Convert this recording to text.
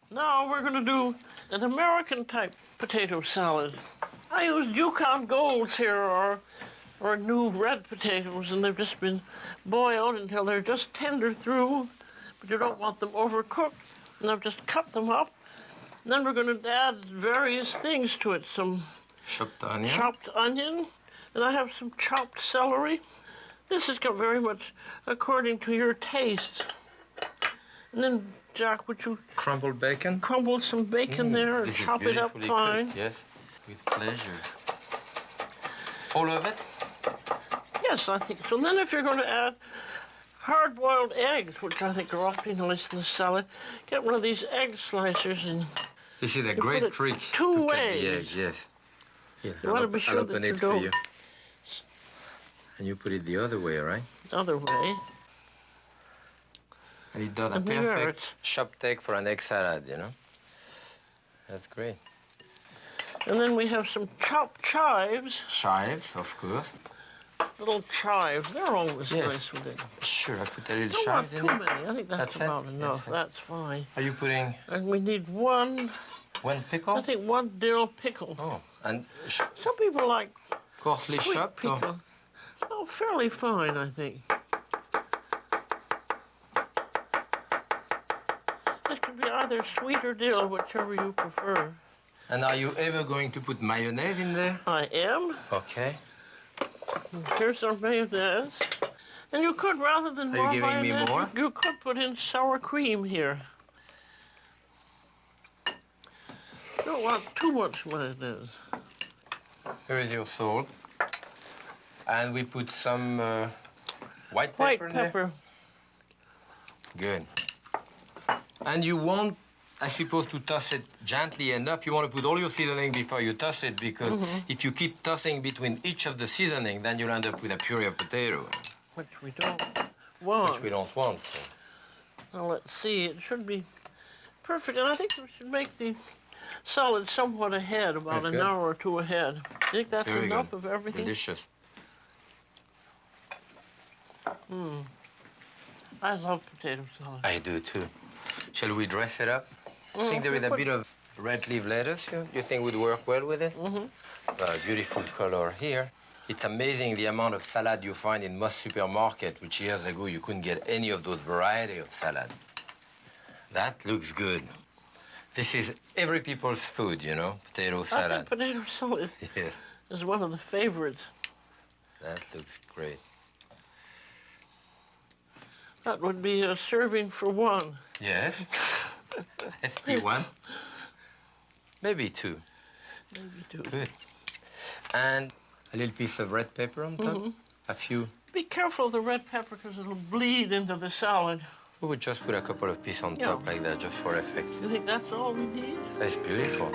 Now we're going to do an American-type potato salad. I used Yukon Golds here, or new red potatoes, and they've just been boiled until they're just tender through, but you don't want them overcooked. And I've just cut them up. And then we're going to add various things to it. Some chopped onion, and I have some chopped celery. This is very much according to your taste. And then, Jack, would you... Crumbled bacon? Crumble some bacon there and chop it up fine. Cooked, yes, with pleasure. All of it? Yes, I think so. And then if you're going to add hard-boiled eggs, which I think are awfully nice in the salad, get one of these egg slicers and... This is a great trick two to cut ways. the eggs, yes. Here, You want to be sure I'll that open you it for don't... you. And you put it the other way, right? The other way. And it does a perfect chopped egg for an egg salad, you know? That's great. And then we have some chopped chives. Chives, of course. Little chives. They're always nice with it. Sure, I put a little Don't chives want in too it. many. I think that's about enough. That's fine. Are you putting... And we need one... One pickle? I think one dill pickle. Oh, and... Some people like... Coarsely chopped? Pickle. Oh, fairly fine, I think. It could be either sweet or dill, whichever you prefer. And are you ever going to put mayonnaise in there? I am. Okay. Here's our mayonnaise. And you could, rather than more mayonnaise... Are you giving me more? You could put in sour cream here. You don't want too much mayonnaise. Here is your salt. And we put some white pepper in there? Good. And you want, I suppose, to toss it gently enough. You want to put all your seasoning before you toss it, because if you keep tossing between each of the seasoning, then you'll end up with a puree of potato. Which we don't want. Which we don't want. So. Now, let's see. It should be perfect. And I think we should make the salad somewhat ahead, about an hour or two ahead. I think that's enough of everything. Delicious. I love potato salad. I do, too. Shall we dress it up? I think there is a bit of red leaf lettuce here. You think would work well with it? Beautiful color here. It's amazing the amount of salad you find in most supermarkets, which years ago you couldn't get any of those variety of salad. That looks good. This is every people's food, you know, potato salad. I think potato salad is one of the favorites. That looks great. That would be a serving for one. Yes. FP1. Maybe two. Maybe two. Good. And a little piece of red pepper on top. A few. Be careful of the red pepper, because it'll bleed into the salad. We would just put a couple of pieces on top like that, just for effect. You think that's all we need? That's beautiful.